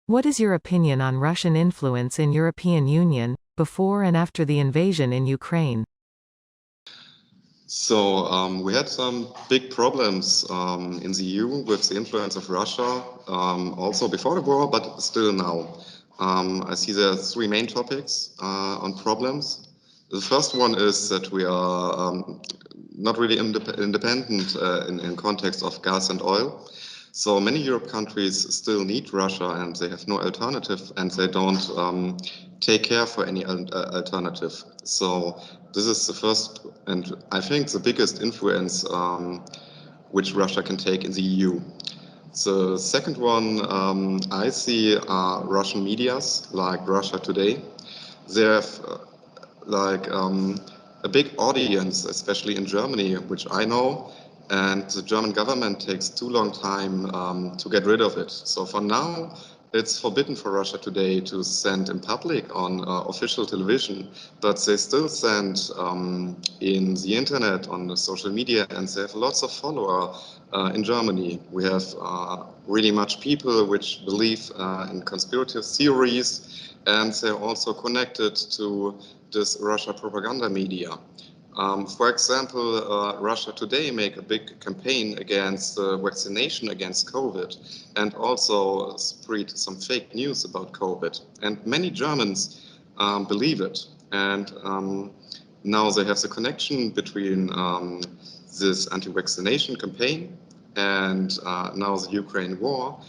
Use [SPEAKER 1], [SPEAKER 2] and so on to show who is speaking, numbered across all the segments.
[SPEAKER 1] What is your opinion on Russian influence in European Union, before and after the invasion in Ukraine?
[SPEAKER 2] So we had some big problems in the EU with the influence of Russia, also before the war, but still now. I see there are three main topics on problems. The first one is that we are not really independent in context of gas and oil. So many Europe countries still need Russia and they have no alternative and they don't take care for any alternative. So this is the first and I think the biggest influence which Russia can take in the EU. The second one I see are Russian medias like Russia Today. They have a big audience, especially in Germany, which I know, and the German government takes too long time to get rid of it. So for now, it's forbidden for Russia Today to send in public on official television, but they still send in the internet, on the social media, and they have lots of followers in Germany. We have really much people which believe in conspiracy theories, and they're also connected to this Russia propaganda media. For example, Russia Today make a big campaign against vaccination against COVID and also spread some fake news about COVID. And many Germans believe it. And now they have the connection between this anti-vaccination campaign and now the Ukraine war.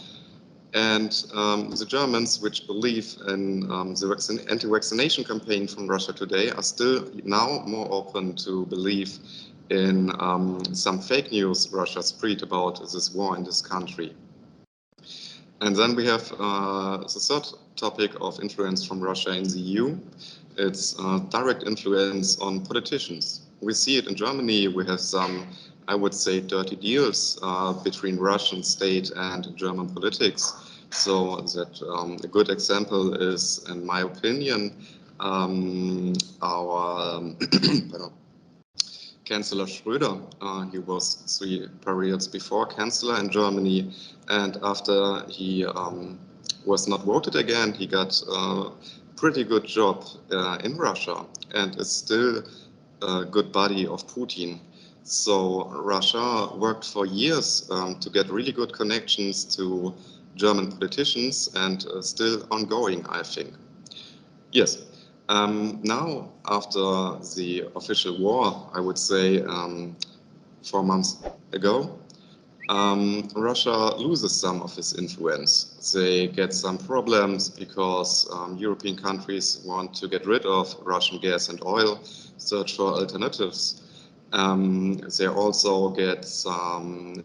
[SPEAKER 2] And the Germans, which believe in the anti-vaccination campaign from Russia Today, are still now more open to believe in some fake news Russia spread about this war in this country. And then we have the third topic of influence from Russia in the EU. It's direct influence on politicians. We see it in Germany. We have some, I would say, dirty deals between Russian state and German politics. So that a good example is, in my opinion, our Chancellor Schröder. He was 3 periods before Chancellor in Germany, and after he was not voted again, he got a pretty good job in Russia and is still a good buddy of Putin. So Russia worked for years to get really good connections to German politicians and still ongoing, I think. Yes. Now, after the official war, I would say 4 months ago, Russia loses some of its influence. They get some problems because European countries want to get rid of Russian gas and oil, search for alternatives. They also get some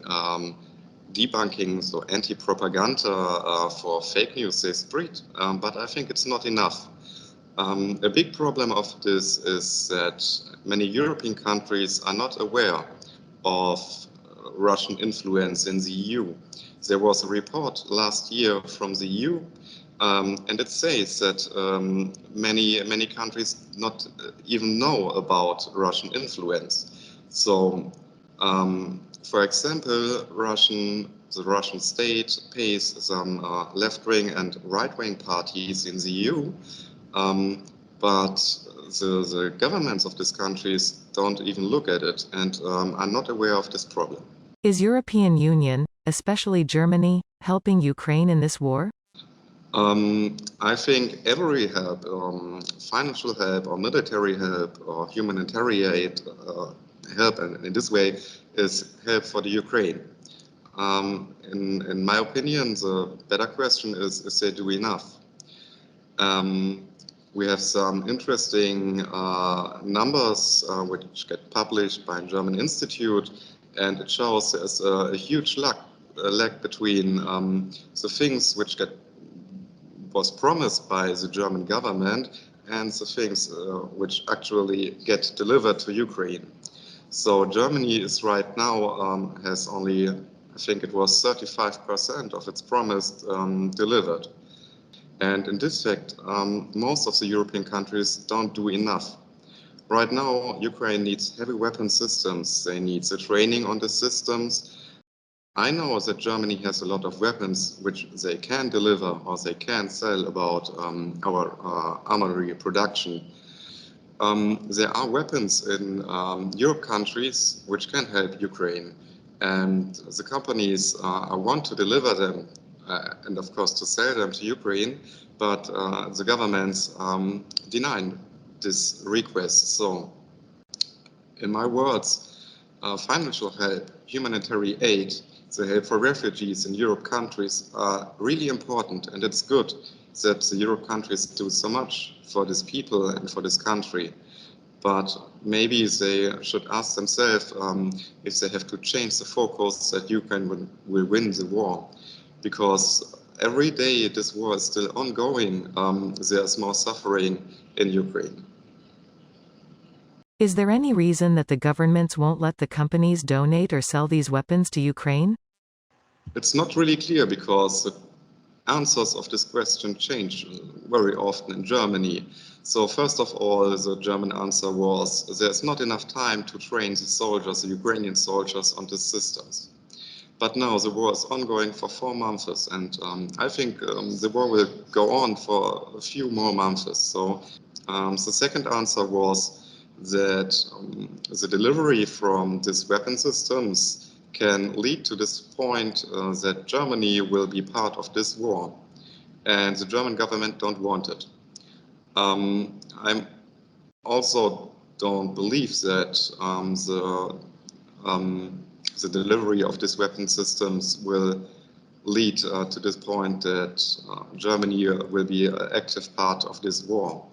[SPEAKER 2] debunking, so anti-propaganda for fake news they spread, but I think it's not enough. A big problem of this is that many European countries are not aware of Russian influence in the EU. There was a report last year from the EU, and it says that many countries not even know about Russian influence. So, for example, the Russian state pays some left-wing and right-wing parties in the EU, but the governments of these countries don't even look at it and are not aware of this problem.
[SPEAKER 1] Is European Union, especially Germany, helping Ukraine in this war?
[SPEAKER 2] I think every help, financial help or military help or humanitarian aid help, and in this way, is help for the Ukraine. In my opinion, the better question is they do enough? We have some interesting numbers which get published by a German institute, and it shows there's a huge lag between the things which was promised by the German government and the things which actually get delivered to Ukraine. So Germany is right now has only, I think it was 35% of its promise delivered. And in this fact, most of the European countries don't do enough. Right now, Ukraine needs heavy weapon systems. They need the training on the systems. I know that Germany has a lot of weapons which they can deliver or they can sell about our armory production. There are weapons in Europe countries which can help Ukraine, and the companies want to deliver them and of course to sell them to Ukraine, but the governments deny this request. So in my words, financial help, humanitarian aid, the help for refugees in Europe countries are really important, and it's good that the Europe countries do so much for these people and for this country. But maybe they should ask themselves if they have to change the focus that Ukraine will win the war. Because every day this war is still ongoing, there's more suffering in Ukraine.
[SPEAKER 1] Is there any reason that the governments won't let the companies donate or sell these weapons to Ukraine?
[SPEAKER 2] It's not really clear because the answers of this question change very often in Germany. So first of all, the German answer was there's not enough time to train the soldiers, the Ukrainian soldiers, on these systems. But now the war is ongoing for 4 months, and I think the war will go on for a few more months. So the second answer was that the delivery from these weapon systems can lead to this point that Germany will be part of this war, and the German government don't want it. I also don't believe that the delivery of these weapon systems will lead to this point that Germany will be an active part of this war.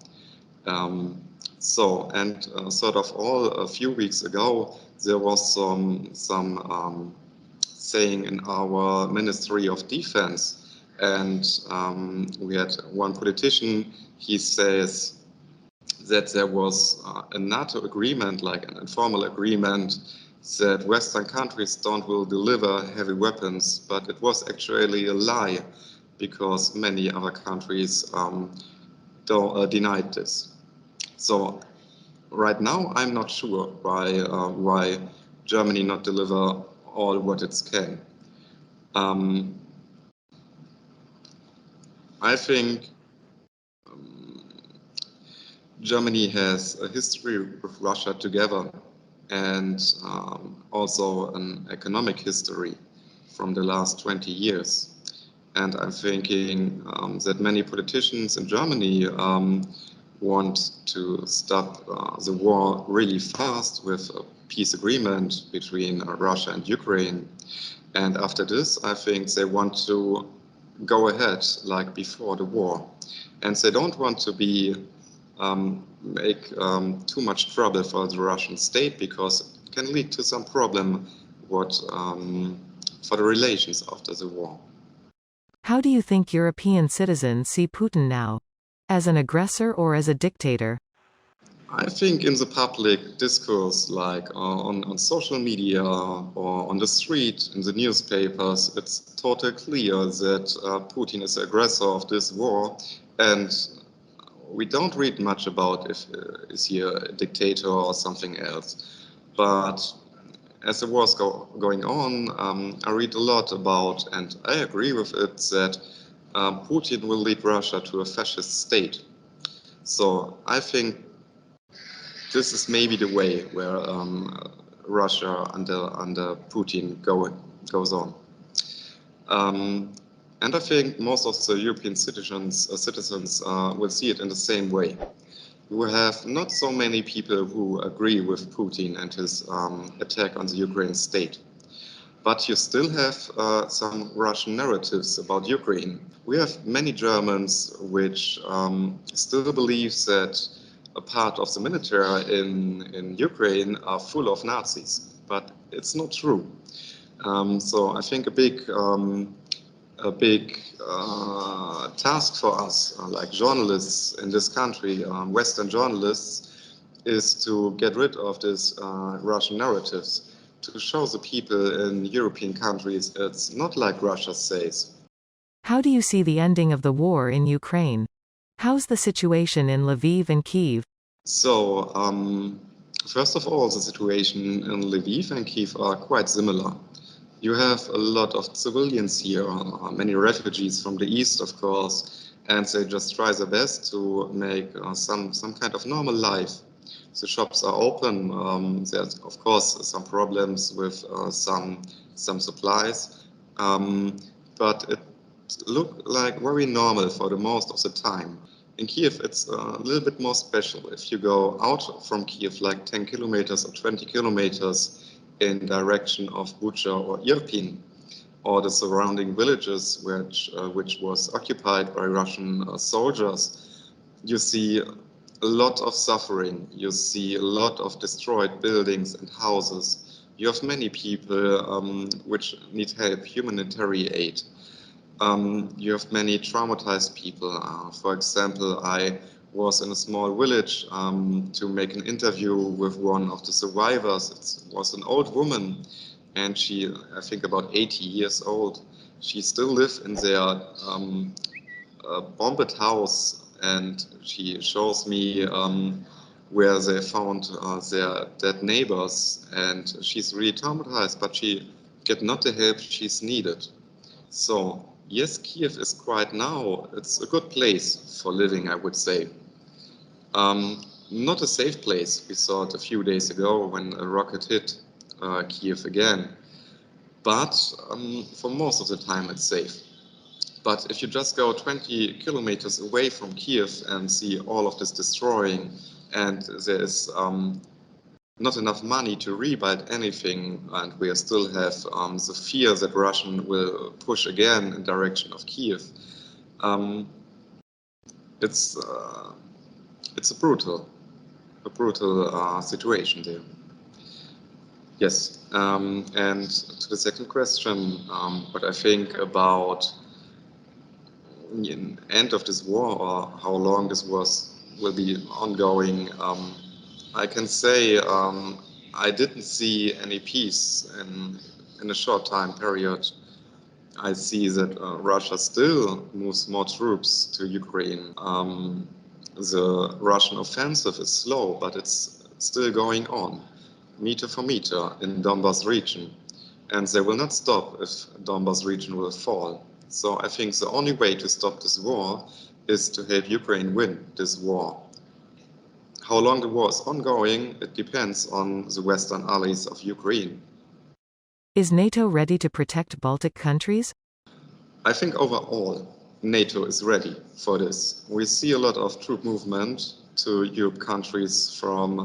[SPEAKER 2] Sort of all, a few weeks ago, there was some saying in our Ministry of Defense, and we had one politician. He says that there was a NATO agreement, like an informal agreement, that Western countries will deliver heavy weapons, but it was actually a lie because many other countries denied this. So right now, I'm not sure why Germany not deliver all what it can. I think Germany has a history with Russia together, and also an economic history from the last 20 years. And I'm thinking that many politicians in Germany want to stop the war really fast with a peace agreement between Russia and Ukraine. And after this, I think they want to go ahead like before the war. And they don't want to make too much trouble for the Russian state, because it can lead to some problem for the relations after the war.
[SPEAKER 1] How do you think European citizens see Putin now? As an aggressor or as a dictator?
[SPEAKER 2] I think in the public discourse, like on social media or on the street, in the newspapers, it's totally clear that Putin is the aggressor of this war, and we don't read much about if is he a dictator or something else. But as the war is going on, I read a lot about, and I agree with it, that Putin will lead Russia to a fascist state. So I think this is maybe the way where Russia under Putin goes on. And I think most of the European citizens will see it in the same way. You have not so many people who agree with Putin and his attack on the Ukraine state. But you still have some Russian narratives about Ukraine. We have many Germans which still believe that a part of the military in Ukraine are full of Nazis, but it's not true. So I think a big task for us, like journalists in this country, Western journalists, is to get rid of these Russian narratives, to show the people in European countries it's not like Russia says.
[SPEAKER 1] How do you see the ending of the war in Ukraine? How's the situation in Lviv and Kyiv?
[SPEAKER 2] So, first of all, the situation in Lviv and Kyiv are quite similar. You have a lot of civilians here, many refugees from the east, of course, and they just try their best to make some kind of normal life. The shops are open. There's of course some problems with some supplies, but it look like very normal for the most of the time. In Kiev, it's a little bit more special. If you go out from Kiev, like 10 kilometers or 20 kilometers in direction of Bucha or Irpin, or the surrounding villages which was occupied by Russian soldiers, you see a lot of suffering. You see a lot of destroyed buildings and houses. You have many people which need help, humanitarian aid. You have many traumatized people. For example, I was in a small village to make an interview with one of the survivors. It was an old woman, and she, I think about 80 years old. She still lives in their bombed house, and she shows me where they found their dead neighbors, and she's really traumatized, but she get not the help she's needed. So yes, Kiev is quite now, it's a good place for living, I would say. Not a safe place, we saw it a few days ago when a rocket hit Kiev again. But for most of the time it's safe. But if you just go 20 kilometers away from Kiev and see all of this destroying, and there is not enough money to rebuild anything, and we still have the fear that Russia will push again in direction of Kiev, it's a brutal situation there. Yes, and to the second question, what I think about the end of this war, or how long this will be ongoing, I can say I didn't see any peace in a short time period. I see that Russia still moves more troops to Ukraine. The Russian offensive is slow, but it's still going on, meter for meter, in Donbas region. And they will not stop if Donbas region will fall. So I think the only way to stop this war is to help Ukraine win this war. How long the war is ongoing, it depends on the Western allies of Ukraine.
[SPEAKER 1] Is NATO ready to protect Baltic countries?
[SPEAKER 2] I think overall, NATO is ready for this. We see a lot of troop movement to Europe countries from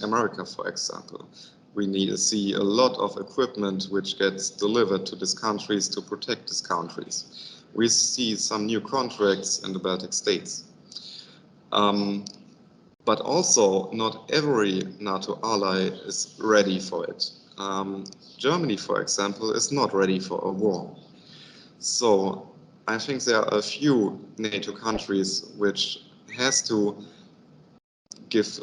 [SPEAKER 2] America, for example. We need to see a lot of equipment which gets delivered to these countries to protect these countries. We see some new contracts in the Baltic states. But also, not every NATO ally is ready for it. Germany, for example, is not ready for a war. So I think there are a few NATO countries which has to give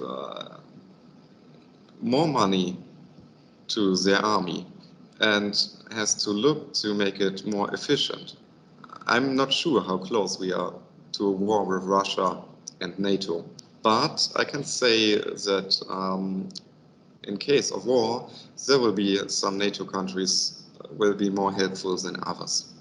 [SPEAKER 2] more money to their army and has to look to make it more efficient. I'm not sure how close we are to a war with Russia and NATO, but I can say that in case of war, there will be some NATO countries will be more helpful than others.